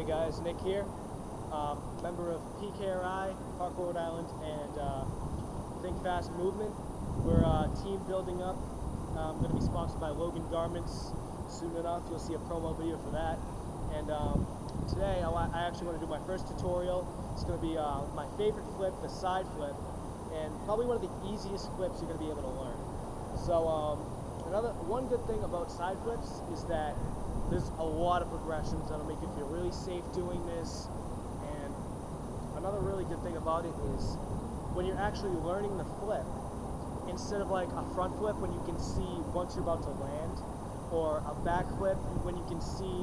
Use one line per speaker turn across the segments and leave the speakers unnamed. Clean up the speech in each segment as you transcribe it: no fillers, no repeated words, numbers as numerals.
Hey guys, Nick here, member of PKRI, Park Rhode Island, and Think Fast Movement. We're a team building up. Going to be sponsored by Logan Garments soon enough. You'll see a promo video for that. And today I actually want to do my first tutorial. It's going to be my favorite flip, the side flip, and probably one of the easiest flips you're going to be able to learn. So one good thing about side flips is that there's a lot of progressions that'll make you feel really safe doing this. And another really good thing about it is when you're actually learning the flip, instead of like a front flip when you can see once you're about to land, or a back flip when you can see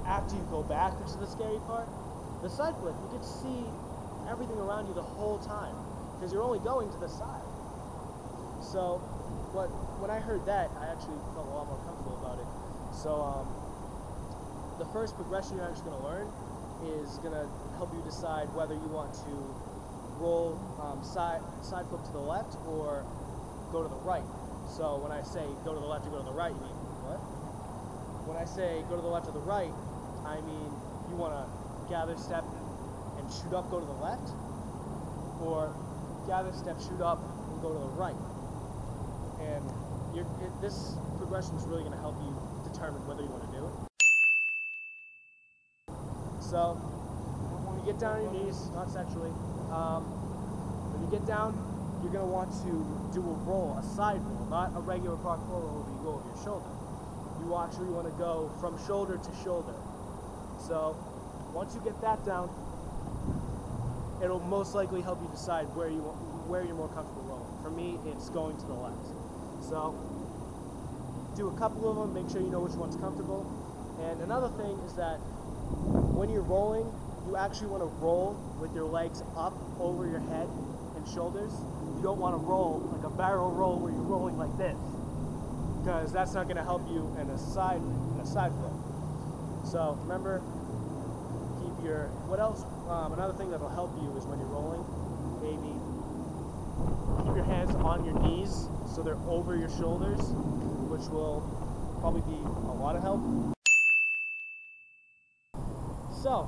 after you go back, which is the scary part, the side flip, you can see everything around you the whole time because you're only going to the side. So when I heard that, I actually felt a lot more comfortable about it. So the first progression you're actually going to learn is going to help you decide whether you want to roll side flip to the left or go to the right. So when I say go to the left or go to the right, you mean what? When I say go to the left or the right, I mean you want to gather step and shoot up, go to the left, or gather step, shoot up, and go to the right. And this progression is really going to help you determine whether you want to do it. So when you get down on your knees, not sexually, when you get down, you're going to want to do a roll, a side roll, not a regular parkour roll where you go over your shoulder. You actually want to go from shoulder to shoulder. So once you get that down, it'll most likely help you decide where you're more comfortable rolling. For me, it's going to the left. So do a couple of them, make sure you know which one's comfortable. And another thing is that when you're rolling, you actually want to roll with your legs up over your head and shoulders. You don't want to roll like a barrel roll where you're rolling like this, because that's not going to help you in a side flip. So remember, keep your, another thing that'll help you is when you're rolling, maybe keep your hands on your knees so they're over your shoulders, which will probably be a lot of help. So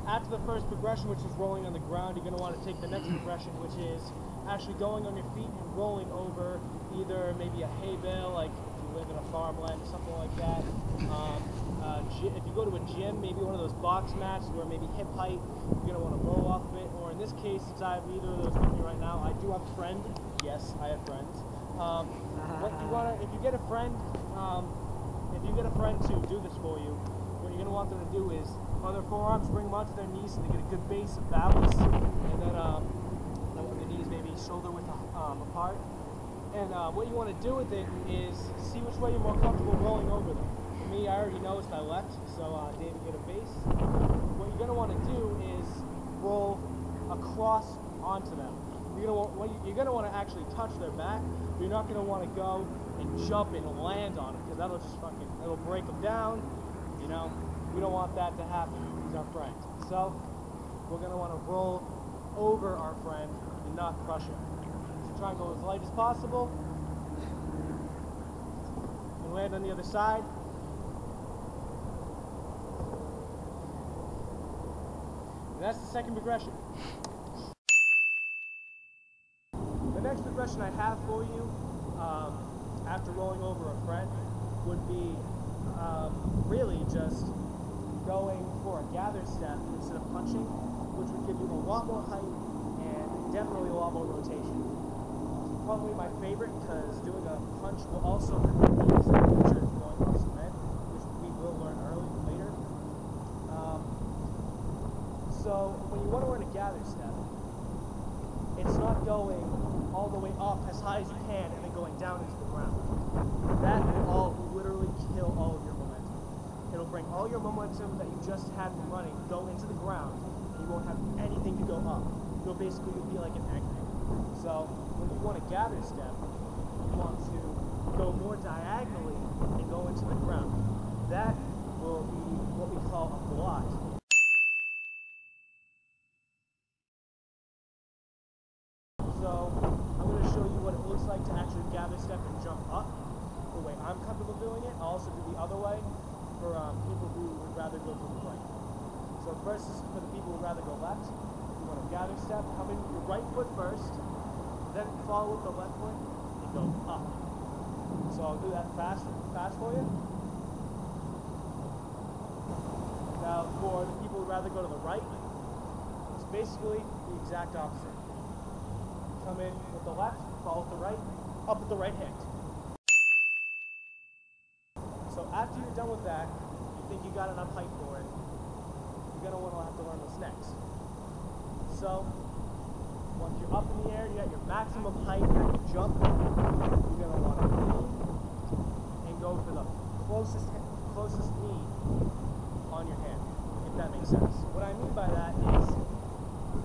after the first progression, which is rolling on the ground, you're going to want to take the next progression, which is actually going on your feet and rolling over either maybe a hay bale, like if you live in a farmland, something like that. If you go to a gym, maybe one of those box mats where maybe hip height, you're going to want to roll off of it. Or in this case, since I have neither of those with me right now, I do have a friend. Yes, I have friends. If you get a friend to do this for you, what you're going to want them to do is on their forearms, bring them onto their knees so they get a good base of balance, and then with the knees maybe shoulder width apart. And what you want to do with it is see which way you're more comfortable rolling over them. For me, I already know it's my left, so David, get a base. What you're going to want to do is roll across onto them. You're going to want to actually touch their back. You're not going to want to go and jump and land on them, because that'll just it'll break them down. You know, we don't want that to happen. He's our friend. So we're going to want to roll over our friend and not crush him. So try and go as light as possible and land on the other side. And that's the second progression. The next progression I have for you after rolling over a friend would be really just going for a gather step instead of punching, which would give you a lot more height and definitely a lot more rotation. Probably my favorite, because doing a punch will also prevent the future of going off cement, which we will learn later. So when you want to learn a gather step, it's not going all the way up as high as you can and then going down into the ground. That will literally kill all of your momentum. It'll bring all your momentum that you just had from running go into the ground, and you won't have anything to go up. You'll basically be like an magnet. So when you want to gather step, you want to go more diagonally and go into the ground. That will be what we call a blot. So I'm going to show you what it looks like to actually gather step and jump up. The way I'm comfortable doing it. I'll also do the other way for people who would rather go to the right. first is for the people who'd rather go left. You want to gather step, come in your right foot first, then follow with the left foot and go up. So I'll do that fast for you. Now for the people who'd rather go to the right, it's basically the exact opposite. Come in with the left, follow with the right, up with the right hand. So after you're done with that, you think you got enough height for it, you're going to want to have to learn what's next. So once you're up in the air, you got your maximum height at your jump, you're going to want to lean and go for the closest knee on your hand, if that makes sense. What I mean by that is,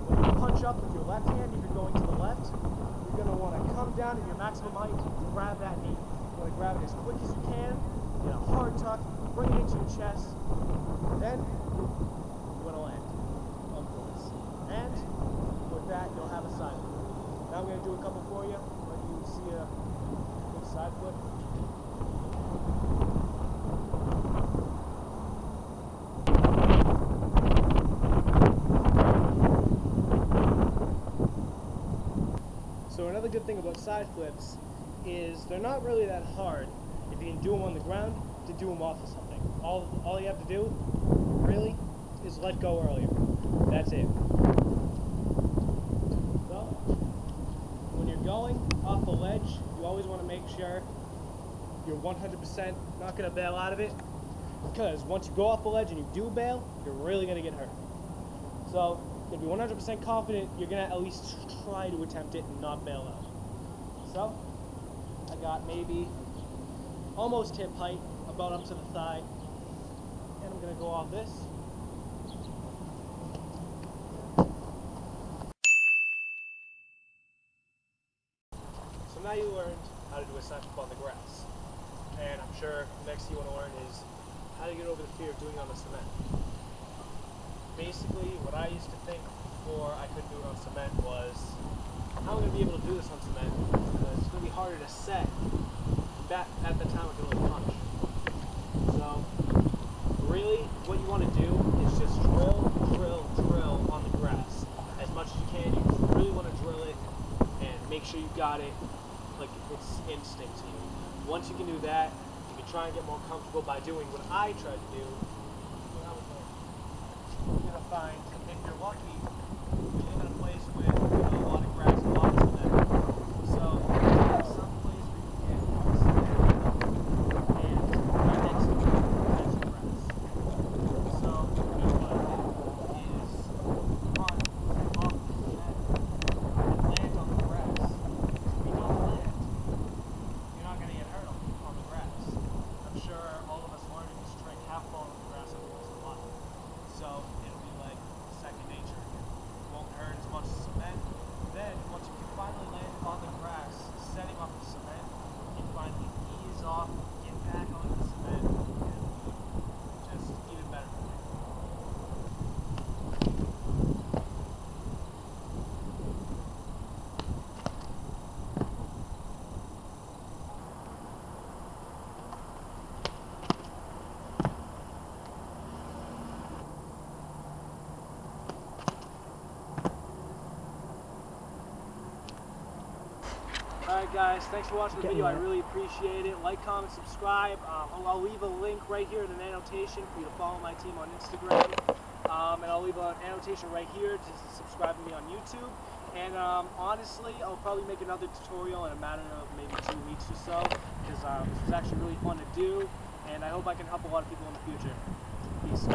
when you punch up with your left hand, if you're going to the left, you're going to want to come down at your maximum height and grab that knee. You want to grab it as quick as you can, get a hard tuck, bring it into your chest, then you want to land, of course. And with that, you'll have a side flip. Now I'm going to do a couple for you, let you see a good side flip. So another good thing about side flips is they're not really that hard if you can do them on the ground to do them off of something. All you have to do, really, is let go earlier. That's it. So, when you're going off the ledge, you always want to make sure you're 100% not going to bail out of it, because once you go off the ledge and you do bail, you're really going to get hurt. So, if you're 100% confident, you're going to at least try to attempt it and not bail out. So, I got maybe almost hip height, about up to the thigh, and I'm going to go off this. So now you learned how to do a side flip on the grass, and I'm sure the next thing you want to learn is how to get over the fear of doing it on the cement. Basically, what I used to think before I couldn't do it on cement was, how am I going to be able to do this on cement? Because it's going to be harder to set back at the time of doing a punch. So, really, what you want to do is just drill on the grass as much as you can. You really want to drill it and make sure you got it like it's instinct to you. Once you can do that, you can try and get more comfortable by doing what I tried to do. You're going to find, if you're lucky, you live in a place with a lot of grass, a lot of cement. So, there's some place where you can get cement and right next to it, there's grass. So, what you want to do is run off the cement and land on the grass. If you don't land, you're not going to get hurt on the grass. I'm sure all of us learned to strike half ball on the grass every once in a while. So it'll be like second nature again. It won't hurt as much as cement. Then, once you can finally land on the grass, setting off the cement, you finally ease off, get back onto the cement, and just even better for you. Alright guys, thanks for watching the video. I really appreciate it. Like, comment, subscribe. I'll leave a link right here in an annotation for you to follow my team on Instagram. And I'll leave an annotation right here to subscribe to me on YouTube. And honestly, I'll probably make another tutorial in a matter of maybe 2 weeks or so, because this was actually really fun to do, and I hope I can help a lot of people in the future. Peace.